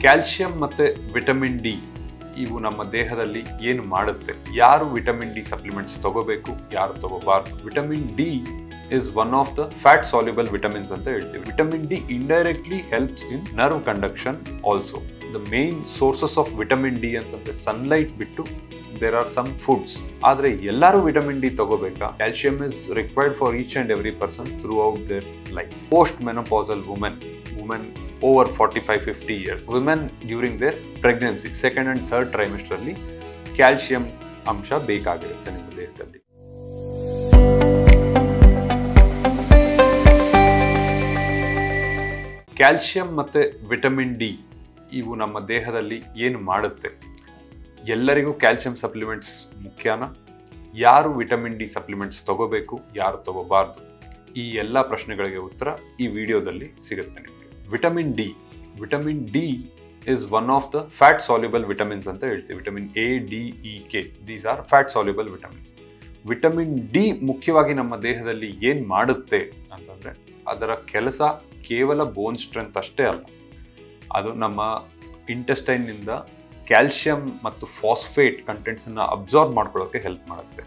Calcium ಮತ್ತು vitamin D ಇವು ನಮ್ಮ ದೇಹದಲ್ಲಿ ಏನು ಮಾಡುತ್ತೆ, ಯಾರು ವಿಟಮಿನ್ ಡಿ ಸಪ್ಲಿಮೆಂಟ್ಸ್ ತಗೋಬೇಕು, ಯಾರು ತಗೋಬಾರ್ದು. Vitamin D is one of the fat soluble vitamins ಅಂತ ಹೇಳ್ತೀವಿ. Vitamin D indirectly helps in nerve conduction also. The main sources of vitamin D ಅಂತಂದ್ರೆ ಸನ್ಲೈಟ್ ಬಿಟ್ಟು ದೇರ್ ಆರ್ ಸಮ್ ಫುಡ್ಸ್. ಆದರೆ ಎಲ್ಲರೂ vitamin D ತಗೋಬೇಕಾ? Calcium is required for each and every person throughout their life. Post menopausal women over 45-50 years, women during their pregnancy, second and third trimester ಅಲ್ಲಿ calcium ಅಂಶ ಬೇಕಾಗಿರುತ್ತೆ ನಿಮ್ಮ ದೇಹದಲ್ಲಿ. Calcium ಮತ್ತು vitamin D ಇವು ನಮ್ಮ ದೇಹದಲ್ಲಿ ಏನು ಮಾಡುತ್ತೆ, ಎಲ್ಲರಿಗೂ ಕ್ಯಾಲ್ಸಿಯಂ ಸಪ್ಲಿಮೆಂಟ್ಸ್ ಮುಖ್ಯನಾ, ಯಾರು ವಿಟಮಿನ್ ಡಿ ಸಪ್ಲಿಮೆಂಟ್ಸ್ ತಗೋಬೇಕು, ಯಾರು ತಗೋಬಾರ್ದು, ಈ ಎಲ್ಲ ಪ್ರಶ್ನೆಗಳಿಗೆ ಉತ್ತರ ಈ ವಿಡಿಯೋದಲ್ಲಿ ಸಿಗುತ್ತೆ ನಿಮಗೆ. Vitamin D is one of the fat soluble vitamins ಅಂತ ಹೇಳ್ತೀವಿ. Vitamin A, D, E, K, these are fat soluble vitamins. Vitamin D ಮುಖ್ಯವಾಗಿ ನಮ್ಮ ದೇಹದಲ್ಲಿ ಏನು ಮಾಡುತ್ತೆ ಅಂತಂದರೆ, ಅದರ ಕೆಲಸ ಕೇವಲ ಬೋನ್ ಸ್ಟ್ರೆಂತ್ ಅಷ್ಟೇ ಅಲ್ಲ, ಅದು ನಮ್ಮ ಇಂಟೆಸ್ಟೈನ್ನಿಂದ ಕ್ಯಾಲ್ಸಿಯಂ ಮತ್ತು ಫಾಸ್ಫೇಟ್ ಕಂಟೆಂಟ್ಸನ್ನು ಅಬ್ಸಾರ್ಬ್ ಮಾಡ್ಕೊಳ್ಳೋಕ್ಕೆ ಹೆಲ್ಪ್ ಮಾಡುತ್ತೆ.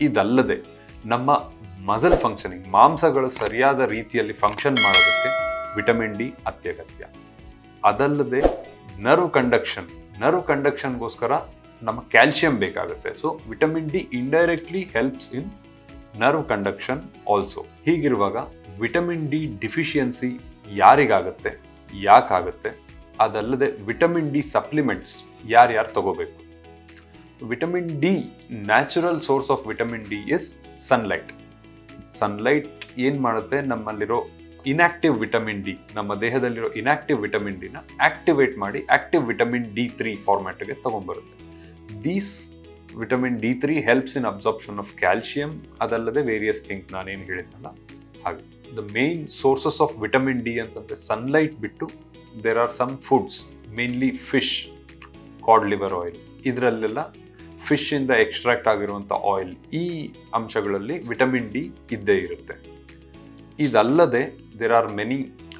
ಇದಲ್ಲದೆ ನಮ್ಮ ಮಸಲ್ ಫಂಕ್ಷನಿಂಗ್, ಮಾಂಸಗಳು ಸರಿಯಾದ ರೀತಿಯಲ್ಲಿ ಫಂಕ್ಷನ್ ಮಾಡೋದಕ್ಕೆ ವಿಟಮಿನ್ ಡಿ ಅತ್ಯಗತ್ಯ. ಅದಲ್ಲದೆ ನರ್ವ್ ಕಂಡಕ್ಷನ್ಗೋಸ್ಕರ ನಮ್ಮ ಕ್ಯಾಲ್ಸಿಯಂ ಬೇಕಾಗುತ್ತೆ. So vitamin D indirectly helps in nerve conduction also. ಹೀಗಿರುವಾಗ ವಿಟಮಿನ್ ಡಿ ಡಿಫಿಷಿಯನ್ಸಿ ಯಾರಿಗಾಗುತ್ತೆ, ಯಾಕಾಗುತ್ತೆ, ಅದಲ್ಲದೆ ವಿಟಮಿನ್ ಡಿ ಸಪ್ಲಿಮೆಂಟ್ಸ್ ಯಾರ್ಯಾರು ತಗೋಬೇಕು. Vitamin D natural source of vitamin D is sunlight. ಏನು ಮಾಡುತ್ತೆ, ನಮ್ಮಲ್ಲಿರೋ ಇನ್ಆಕ್ಟಿವ್ ವಿಟಮಿನ್ ಡಿ, ನಮ್ಮ ದೇಹದಲ್ಲಿರೋ ಇನ್ಆಕ್ಟಿವ್ ವಿಟಮಿನ್ ಡಿನ ಆಕ್ಟಿವೇಟ್ ಮಾಡಿ ಆಕ್ಟಿವ್ ವಿಟಮಿನ್ D3 ಫಾರ್ಮ್ಯಾಟ್ಗೆ ತಗೊಂಡ್ಬರುತ್ತೆ. These vitamin D3 helps in absorption of calcium, ಅದಲ್ಲದೆ ವೇರಿಯಸ್ ಥಿಂಗ್ಸ್ ನಾನೇನು ಹೇಳಿದ್ನಲ್ಲ ಹಾಗೆ. The main sources of vitamin D ಅಂತಂದರೆ ಸನ್ಲೈಟ್ ಬಿಟ್ಟು there are some foods, mainly fish, cod liver oil, ಇದರಲ್ಲೆಲ್ಲ ಫಿಶ್ಶಿಂದ ಎಕ್ಸ್ಟ್ರಾಕ್ಟ್ ಆಗಿರುವಂಥ ಆಯಿಲ್, ಈ ಅಂಶಗಳಲ್ಲಿ ವಿಟಮಿನ್ ಡಿ ಇದ್ದೇ ಇರುತ್ತೆ. ಇದಲ್ಲದೆ there are many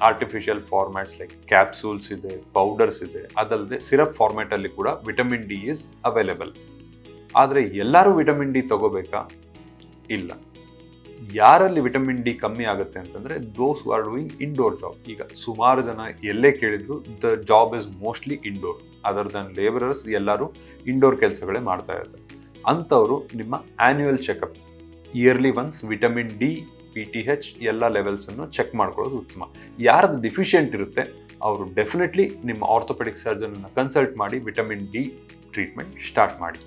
artificial formats like capsules ಇದೆ, ಪೌಡರ್ಸ್ ಇದೆ, ಅದಲ್ಲದೆ ಸಿರಪ್ ಫಾರ್ಮ್ಯಾಟಲ್ಲಿ ಕೂಡ ವಿಟಮಿನ್ ಡಿ ಇಸ್ ಅವೈಲೇಬಲ್. ಆದರೆ ಎಲ್ಲರೂ ವಿಟಮಿನ್ ಡಿ ತಗೋಬೇಕಾ? ಇಲ್ಲ. ಯಾರಲ್ಲಿ ವಿಟಮಿನ್ ಡಿ ಕಮ್ಮಿ ಆಗುತ್ತೆ ಅಂತಂದರೆ those who are doing indoor job. ಈಗ ಸುಮಾರು ಜನ ಎಲ್ಲೇ ಕೇಳಿದ್ರು the job is mostly indoor, other than labourers ಎಲ್ಲರೂ ಇಂಡೋರ್ ಕೆಲಸಗಳೇ ಮಾಡ್ತಾ ಇರ್ತಾರೆ. ಅಂಥವರು ನಿಮ್ಮ annual checkup, yearly once vitamin D, PTH ಎಲ್ಲ ಲೆವೆಲ್ಸನ್ನು ಚೆಕ್ ಮಾಡ್ಕೊಳ್ಳೋದು ಉತ್ತಮ. ಯಾರದು ಡಿಫಿಷಿಯೆಂಟ್ ಇರುತ್ತೆ ಅವರು ಡೆಫಿನೆಟ್ಲಿ ನಿಮ್ಮ ಆರ್ಥೋಪೆಡಿಕ್ ಸರ್ಜನನ್ನು ಕನ್ಸಲ್ಟ್ ಮಾಡಿ ವಿಟಮಿನ್ ಡಿ ಟ್ರೀಟ್ಮೆಂಟ್ ಸ್ಟಾರ್ಟ್ ಮಾಡಿ.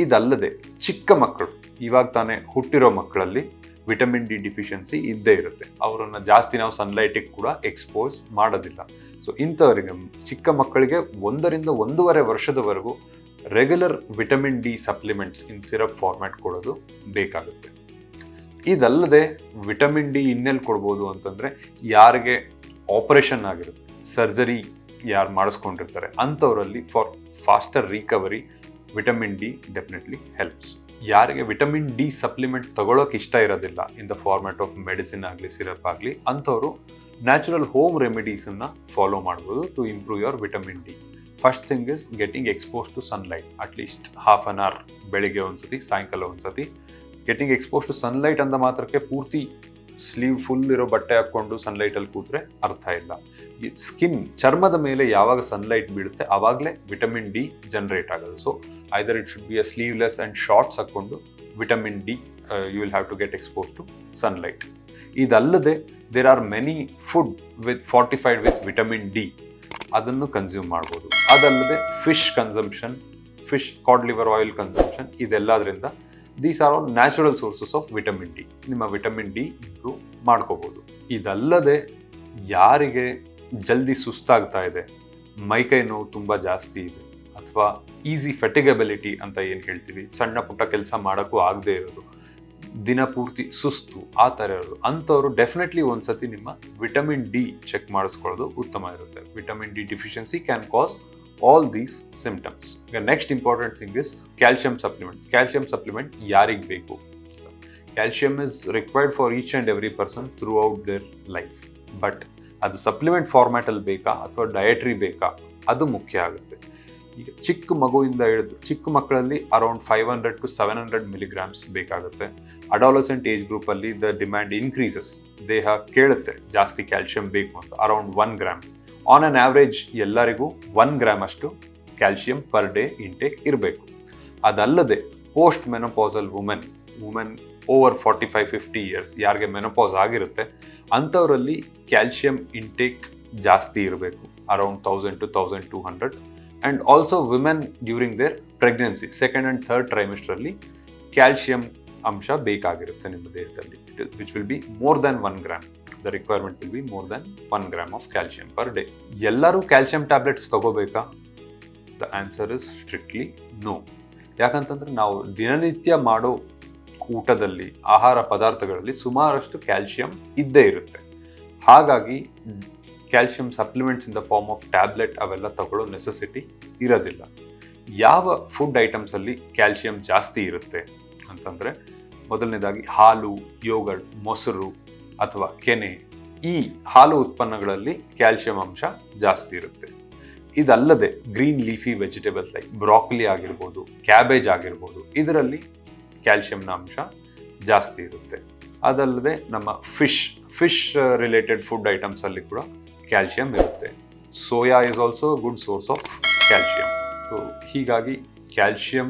ಇದಲ್ಲದೆ ಚಿಕ್ಕ ಮಕ್ಕಳು, ಇವಾಗ ತಾನೇ ಹುಟ್ಟಿರೋ ಮಕ್ಕಳಲ್ಲಿ ವಿಟಮಿನ್ ಡಿ ಡಿಫಿಷಿಯನ್ಸಿ ಇದ್ದೇ ಇರುತ್ತೆ. ಅವರನ್ನು ಜಾಸ್ತಿ ನಾವು ಸನ್ಲೈಟಿಗೆ ಕೂಡ ಎಕ್ಸ್ಪೋಸ್ ಮಾಡೋದಿಲ್ಲ. ಸೊ ಇಂಥವರಿಗೆ, ಚಿಕ್ಕ ಮಕ್ಕಳಿಗೆ 1 ರಿಂದ 1.5 ವರ್ಷದವರೆಗೂ ರೆಗ್ಯುಲರ್ ವಿಟಮಿನ್ ಡಿ ಸಪ್ಲಿಮೆಂಟ್ಸ್ ಇನ್ ಸಿರಪ್ ಫಾರ್ಮ್ಯಾಟ್ ಕೊಡೋದು ಬೇಕಾಗುತ್ತೆ. ಇದಲ್ಲದೆ ವಿಟಮಿನ್ ಡಿ ಇನ್ನೆಲ್ಲಿ ಕೊಡ್ಬೋದು ಅಂತಂದರೆ, ಯಾರಿಗೆ ಆಪರೇಷನ್ ಆಗಿರುತ್ತೆ, ಸರ್ಜರಿ ಯಾರು ಮಾಡಿಸ್ಕೊಂಡಿರ್ತಾರೆ ಅಂಥವರಲ್ಲಿ for faster recovery vitamin D definitely helps. ಯಾರಿಗೆ ವಿಟಮಿನ್ ಡಿ ಸಪ್ಲಿಮೆಂಟ್ ತಗೊಳ್ಳೋಕೆ ಇಷ್ಟ ಇರೋದಿಲ್ಲ in the format of medicine ಆಗಲಿ ಸಿರಪ್ ಆಗಲಿ, ಅಂಥವರು ನ್ಯಾಚುರಲ್ ಹೋಮ್ ರೆಮಿಡೀಸನ್ನು ಫಾಲೋ ಮಾಡ್ಬೋದು to improve your vitamin D. First thing is getting expose to sunlight, at least half an hour, ಬೆಳಿಗ್ಗೆ ಒಂದ್ಸತಿ, ಸಾಯಂಕಾಲ ಒಂದ್ಸತಿ. ಗೆಟಿಂಗ್ ಎಕ್ಸ್ಪೋಸ್ ಟು ಸನ್ಲೈಟ್ ಅಂದ ಮಾತ್ರಕ್ಕೆ ಪೂರ್ತಿ ಸ್ಲೀವ್ ಫುಲ್ ಇರೋ ಬಟ್ಟೆ ಹಾಕ್ಕೊಂಡು ಸನ್ಲೈಟಲ್ಲಿ ಕೂತ್ರೆ ಅರ್ಥ ಇಲ್ಲ. ಸ್ಕಿನ್, ಚರ್ಮದ ಮೇಲೆ ಯಾವಾಗ ಸನ್ಲೈಟ್ ಬೀಳುತ್ತೆ ಆವಾಗಲೇ ವಿಟಮಿನ್ ಡಿ ಜನರೇಟ್ ಆಗೋದು. So either it should be a sleeveless and shorts ಹಾಕ್ಕೊಂಡು vitamin D you will have to get expose to sunlight. ಇದಲ್ಲದೆ there are many food fortified with vitamin D, ಅದನ್ನು consume ಮಾಡ್ಬೋದು. ಅದಲ್ಲದೆ fish consumption, fish cod liver oil consumption, ಇದೆಲ್ಲದರಿಂದ these are all natural sources of vitamin D. ನಿಮ್ಮ vitamin D improve ಮಾಡ್ಕೋಬೋದು. ಇದಲ್ಲದೆ ಯಾರಿಗೆ ಜಲ್ದಿ ಸುಸ್ತಾಗ್ತಾ ಇದೆ, ಮೈಕೈ ನೋವು ತುಂಬ ಜಾಸ್ತಿ ಇದೆ, ಅಥವಾ ಈಸಿ ಫೆಟಿಗಬಿಲಿಟಿ ಅಂತ ಏನು ಹೇಳ್ತೀವಿ, ಸಣ್ಣ ಪುಟ್ಟ ಕೆಲಸ ಮಾಡೋಕ್ಕೂ ಆಗದೆ ಇರೋದು, ದಿನ ಪೂರ್ತಿ ಸುಸ್ತು, ಆ ಥರ ಇರೋದು, ಅಂಥವರು ಡೆಫಿನೆಟ್ಲಿ ಒಂದ್ಸತಿ ನಿಮ್ಮ ವಿಟಮಿನ್ ಡಿ ಚೆಕ್ ಮಾಡಿಸ್ಕೊಳ್ಳೋದು ಉತ್ತಮ ಇರುತ್ತೆ. Vitamin D deficiency can cause all these symptoms. The next important thing is calcium supplement. Calcium supplement yarig beku. Calcium is required for each and every person throughout their life. But ಅದು supplement ಫಾರ್ಮ್ಯಾಟಲ್ಲಿ ಬೇಕಾ ಅಥವಾ dietary ಬೇಕಾ ಅದು ಮುಖ್ಯ ಆಗುತ್ತೆ. ಈಗ ಚಿಕ್ಕ ಮಗುವಿಂದ ಹಿಡಿದು ಚಿಕ್ಕ ಮಕ್ಕಳಲ್ಲಿ ಅರೌಂಡ್ 500 to 700 milligrams ಬೇಕಾಗುತ್ತೆ. ಅಡಾಲಸೆಂಟ್ ಏಜ್ ಗ್ರೂಪಲ್ಲಿ ದ ಡಿಮ್ಯಾಂಡ್ ಇನ್ಕ್ರೀಸಸ್, ದೇಹ ಕೇಳುತ್ತೆ ಜಾಸ್ತಿ ಕ್ಯಾಲ್ಶಿಯಂ ಬೇಕು ಅಂತ, around 1 gram. On an average ಎಲ್ಲರಿಗೂ 1 gram ಅಷ್ಟು ಕ್ಯಾಲ್ಶಿಯಂ ಪರ್ ಡೇ ಇಂಟೇಕ್ ಇರಬೇಕು. ಅದಲ್ಲದೆ post menopausal women over 45-50 years ಯಾರಿಗೆ ಮೆನೋಪಾಸ್ ಆಗಿರುತ್ತೆ ಅಂಥವರಲ್ಲಿ ಕ್ಯಾಲ್ಶಿಯಂ ಇಂಟೇಕ್ ಜಾಸ್ತಿ ಇರಬೇಕು, around 1000 to 1200. And also women during their pregnancy second and third ಟ್ರೈಮಿಸ್ಟ್ರಲ್ಲಿ ಕ್ಯಾಲ್ಶಿಯಂ ಅಂಶ ಬೇಕಾಗಿರುತ್ತೆ ನಿಮ್ಮ ದೇಹದಲ್ಲಿ, which will be more than 1 gram. The requirement will be more than 1 gram of calcium per day. ಎಲ್ಲರೂ calcium tablets ತಗೋಬೇಕಾ? The answer is strictly no. ಯಾಕಂತಂದರೆ ನಾವು ದಿನನಿತ್ಯ ಮಾಡೋ ಊಟದಲ್ಲಿ, ಆಹಾರ ಪದಾರ್ಥಗಳಲ್ಲಿ ಸುಮಾರಷ್ಟು ಕ್ಯಾಲ್ಶಿಯಂ ಇದ್ದೇ ಇರುತ್ತೆ. ಹಾಗಾಗಿ calcium supplements in the form of tablet ಅವೆಲ್ಲ ತಗೊಳ್ಳೋ ನೆಸೆಸಿಟಿ ಇರೋದಿಲ್ಲ. ಯಾವ ಫುಡ್ ಐಟಮ್ಸಲ್ಲಿ ಕ್ಯಾಲ್ಶಿಯಂ ಜಾಸ್ತಿ ಇರುತ್ತೆ ಅಂತಂದರೆ, ಮೊದಲನೇದಾಗಿ ಹಾಲು, ಯೋಗರ್ಟ್, ಮೊಸರು ಅಥವಾ ಕೆನೆ, ಈ ಹಾಲು ಉತ್ಪನ್ನಗಳಲ್ಲಿ ಕ್ಯಾಲ್ಶಿಯಂ ಅಂಶ ಜಾಸ್ತಿ ಇರುತ್ತೆ. ಇದಲ್ಲದೆ green leafy vegetables like broccoli ಆಗಿರ್ಬೋದು, ಕ್ಯಾಬೇಜ್ ಆಗಿರ್ಬೋದು, ಇದರಲ್ಲಿ ಕ್ಯಾಲ್ಶಿಯಂನ ಅಂಶ ಜಾಸ್ತಿ ಇರುತ್ತೆ. ಅದಲ್ಲದೆ ನಮ್ಮ ಫಿಶ್ ರಿಲೇಟೆಡ್ ಫುಡ್ ಐಟಮ್ಸಲ್ಲಿ ಕೂಡ ಕ್ಯಾಲ್ಶಿಯಂ ಇರುತ್ತೆ. Soya is also good source of calcium. So ಹೀಗಾಗಿ ಕ್ಯಾಲ್ಶಿಯಂ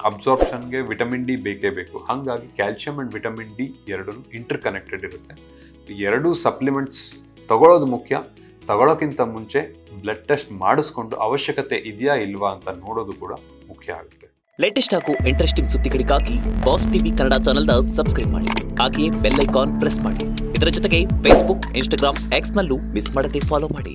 ಅಬ್ಸಾರ್ಪ್ಷನ್ಗೆ ವಿಟಮಿನ್ ಡಿ ಬೇಕೇ ಬೇಕು. ಹಾಗಾಗಿ ಕ್ಯಾಲ್ಶಿಯಂ ಆ್ಯಂಡ್ ವಿಟಮಿನ್ ಡಿ ಎರಡೂ ಇಂಟರ್ ಕನೆಕ್ಟೆಡ್ ಇರುತ್ತೆ. ಎರಡೂ ಸಪ್ಲಿಮೆಂಟ್ಸ್ ತಗೊಳ್ಳೋದು ಮುಖ್ಯ. ತಗೊಳ್ಳೋಕ್ಕಿಂತ ಮುಂಚೆ ಬ್ಲಡ್ ಟೆಸ್ಟ್ ಮಾಡಿಸ್ಕೊಂಡು ಅವಶ್ಯಕತೆ ಇದೆಯಾ ಇಲ್ವಾ ಅಂತ ನೋಡೋದು ಕೂಡ ಮುಖ್ಯ ಆಗುತ್ತೆ. ಲೇಟೆಸ್ಟ್ ಹಾಗೂ ಇಂಟ್ರೆಸ್ಟಿಂಗ್ ಸುದ್ದಿಗಳಿಗಾಗಿ ಬಾಸ್ ಟಿವಿ ಕನ್ನಡ ಚಾನೆಲ್ನ ಸಬ್ಸ್ಕ್ರೈಬ್ ಮಾಡಿ. ಹಾಗೆಯೇ ಬೆಲ್ ಐಕಾನ್ ಪ್ರೆಸ್ ಮಾಡಿ. ಇದರ ಜೊತೆಗೆ ಫೇಸ್ಬುಕ್, ಇನ್ಸ್ಟಾಗ್ರಾಮ್, ಎಕ್ಸ್ನಲ್ಲೂ ಮಿಸ್ ಮಾಡದೆ ಫಾಲೋ ಮಾಡಿ.